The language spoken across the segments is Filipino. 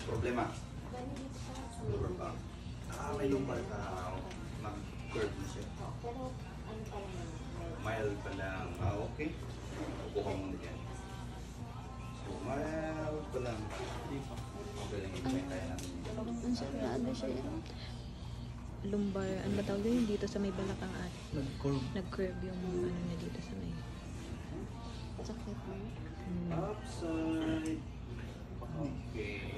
problema? Lower back. May lumbar ka. Nag-curve na siya. Mild pa lang. Okay. Upo ka muna dyan. So, mild pa lang. Okay lang i-try tayo namin. Ang sarap na siya yan. Lumbar, ano ba tawag yun? Dito sa may balakang at Nag-curve. nag-curve yung ano niya dito sa may. Sakit mo. Upside. Okay.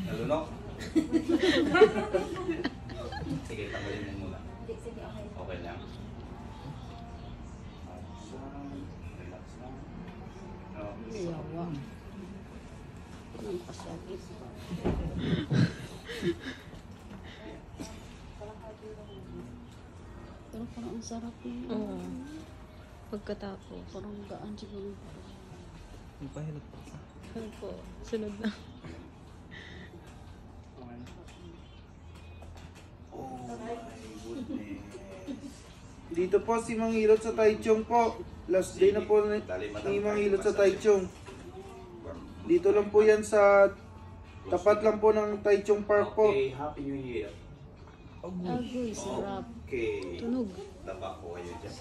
Nalunok? Sige, tanggalin mo muna. Okay lang. Upside. Relax lang. Okay. Yawa. Anong kasakit? Pero parang ang sarap yun. Oo. Pagkatapos. Parang gaan siguro. Yung pahilot pa. Ano po? Sunod na. Oh my goodness. Dito po si Mang Hilot sa Taichung po. Last day na po ni Mang Hilot sa Taichung. Dito lang po yan sa tapat lang po ng Taichung Park po. Okay, Happy New Year. Agoy, sarap. Okay. Tunog. Taba ko kayo dyan.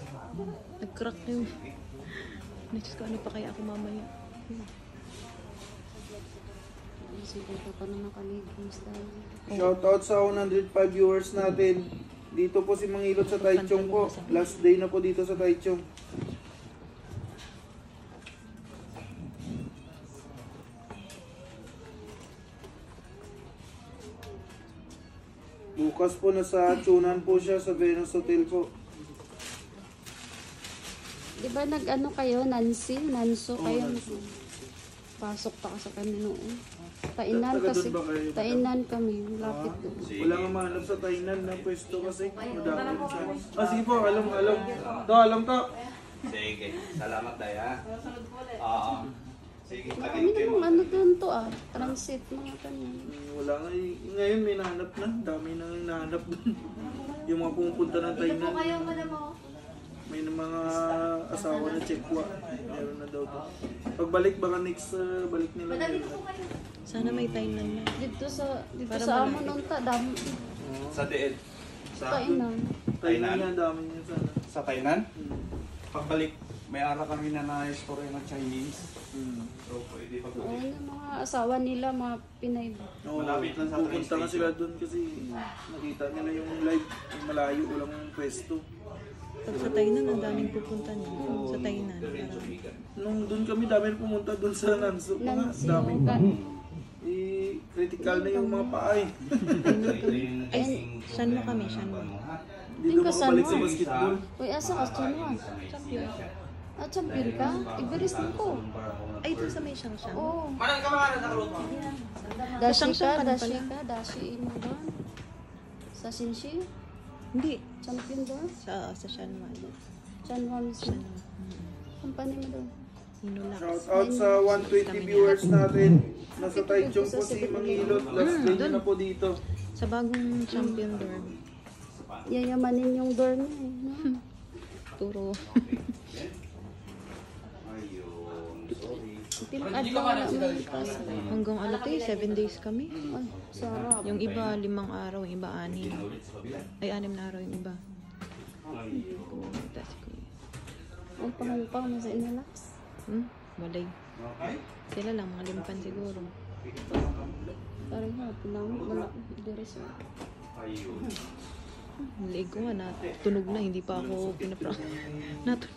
Nag-crack yung. Diyos ko, ano pa kaya ako mamaya? Sige pa na nakaligis tayo. Shoutout sa 105 viewers natin. Dito po si Mang Hilot sa Taichung po. Last day na po dito sa Taichung. Bukas po nasa tunan po siya sa Venus Hotel po. Di ba nag-ano kayo, Nancy? Nanso kayo? Pasok pa ka sa kami noon. Tainan Taga kasi. doon ba kayo? Tainan kami. Lapit doon. Wala nga mahanap sa Tainan na pwesto kasi madami rin siya. Sige po, alam. To, alam to. Sige. Salamat tayo ha. Oo. Sige. Kami namang ano doon to transit mga kanyan. Wala nga ngayon may nahanap na. Dami nang nahanap doon. Yung mga pumupunta ng Tainan. May mga asawa na Chekwa. Meron na daw to. Pagbalik baka next balik nila. Sana may Thailand na. Dito sa Para amo malapit. nung dami. Sa Deed. Sa Tainan. Tainan nga dami niya sana. Sa Tainan? Pagbalik, may ara kami na na-store ng Chinese. So, pwede Oo, pagbalik. yung mga asawa nila, mga Pinay. Oo, Malapit lang sa train pupunta nga station. sila doon kasi nakita nila yung live. Yung malayo, walang pwesto. Pag sa Thailand, ang daming pupunta niya. Sa Thailand. Marami. Nung doon kami, dami rin pumunta doon sa Nanso. Nancy, Dami. Critical na yung mga paay. Saan mo kami? Saan mo? Dito Tingko, makabalik saan sa mo? basketball. Uy, asa ka? Champion. Champion ka? Iberis mo ko. Ay, doon sa may Shangshan. Oo. Manang ka mga nasa ruto? Dashi Samsung ka, ka na dashi pala. ka, dashi mo doon. Sa Sinshi? Hindi. Champion doon? Sa Shanwan. Chanwan mismo. Company mo doon. Inulak. Shout out sa 120 viewers natin. Nasa Taichung po si Mang Hilot. Last day niya na po dito. Sa bagong champion dorm. Yayamanin yung door niya eh. No? Turo. Ayun, sorry. Pinag-adlaw na naman kasi. Hanggang ano tayo, 7 days kami. Ay, sarap. Yung iba, 5 araw, yung iba 6. Ulit sa kabila. Ay, 6 na araw yung iba. Ayun. Kumita si Kuya. Ang pangungpang mo sa Inalax. Walay. Okay. Sila lang, mga limpan siguro. Parang nga, pinangon. Wala. Iberis mo. Ayun. Liig ko nga, tunog na, hindi pa ako pinaprak. Natunog.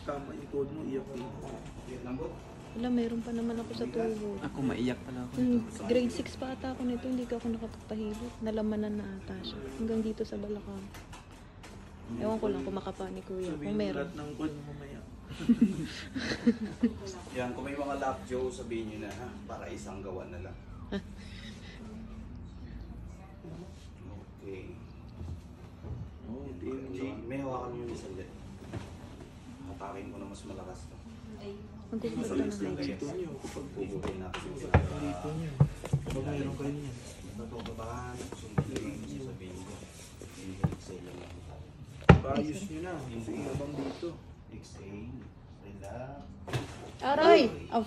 Tama yung code mo, iyak din. Wala, mayroon pa naman ako sa tuhod. Ako maiyak pala ako. Grade 6 pa ata ako nito, hindi ka ako nakapagpahilot. Nalamanan na ata siya. Hanggang dito sa balakang. Ewan ko lang kung makapa ni Kuya. Kung Sabihin mo meron. lahat ng code mo mamaya. Yan, kung may mga lap Joe, sabihin nyo na ha, para isang gawa na lang. Okay. Oh, May hawakan mo yung isang jet. Hatakin ko na mas malakas to. Magkukulit ka na Lang ngayon. Ito niyo, kapag Bubuhin natin yung dito niyo. Pag mayroon kayo niyan. Natutubahan, sundin, sasabihin ko. Exhale lang. Ayos niyo na. Sige habang dito. Exhale. Relax. Aray! Oh.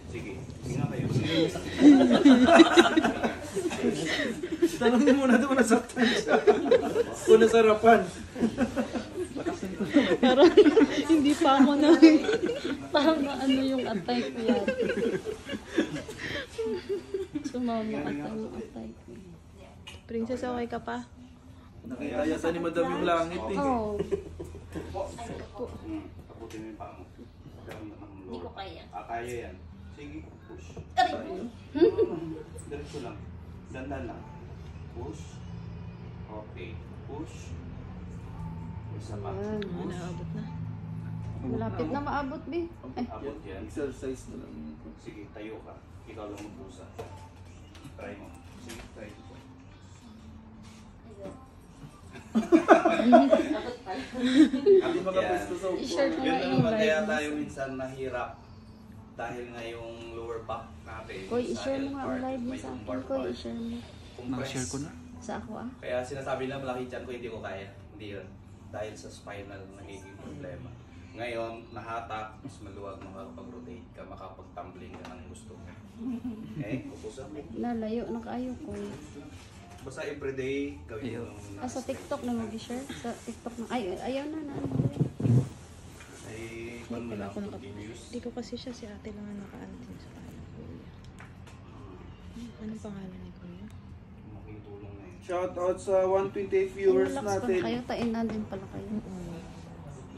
Sige, sige nga kayo. Tanongin mo na doon nasaktan siya. Kung nasarapan. Parang hindi pa ako na. Parang na ano yung atay ko yan. Sumama atay yung atay ko. Princess, okay ka pa? Nakita yata ni Madam yung langit eh. Oo. Taputin mo yung paa mo. Hindi ko kaya. Kaya yan. Sige, push. Diretso lang. Dandan lang. Push. Okay. Push. Isa pa. Ayan. Naabot na. Malapit na maabot, Bi. Ay, Abot yan. Exercise na lang. Sige, tayo ka. Ikaw lang magpusa. Try mo. Sige, try mo. Hindi makapusto sa upo. i-share ko nga Yun yung naman kaya live. tayo minsan nahirap dahil nga yung lower back natin. Koy, sa i-share mo nga ang L-part, live mo may sa akin. lumbar Koy, part. i-share mo. Compress. Na-share ko na. Sa ako ah. Kaya sinasabi na malaki tiyan ko hindi ko kaya. Hindi yun. Dahil sa spinal nagiging problema. Ngayon, nahatak, mas maluwag makakapag-rotate ka, makapag-tumbling ka ng gusto mo. Okay? Pupusa mo. Nalayo na kaayo ko. Basta everyday, gawin mo. Ah, sa TikTok na mag-share? Sa TikTok na. Ay, ayaw na. Ay, kung mo Hindi lang ako nakap- continuous. Hindi ko kasi siya si ate lang ang nakaantin sa kanya. Kuya. Anong pangalan ni Kuya? Malaking tulong na yun. Shoutout sa 128 viewers Relax pa na natin. kayo. Tainan din pala kayo.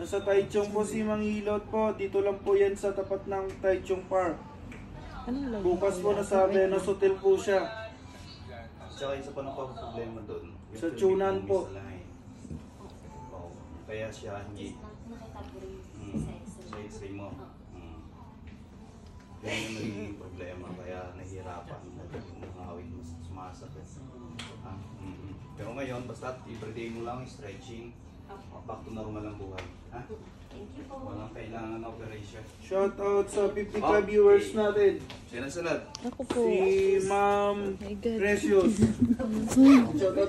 Nasa Taichung po si Mang Hilot po. Dito lang po yan sa tapat ng Taichung Park. Anong love? Bukas po nasa Venus Hotel po siya. Tsaka isa pa problema doon. yung Sa tubig tunan mo po. sa lahi. Oo. Kaya siya hindi. Sa x-ray mo. Yan yung nagiging problema. Kaya nahihirapan. Nakahawin mo. Sumasakit. Pero ngayon, basta everyday mo lang stretching. Back to normal ang buhay. Ha? Walang kailangan na operation. Shoutout sa 55 Okay. viewers natin. Sino sunod? Ako po. Si Ma'am My God. Precious. Shoutout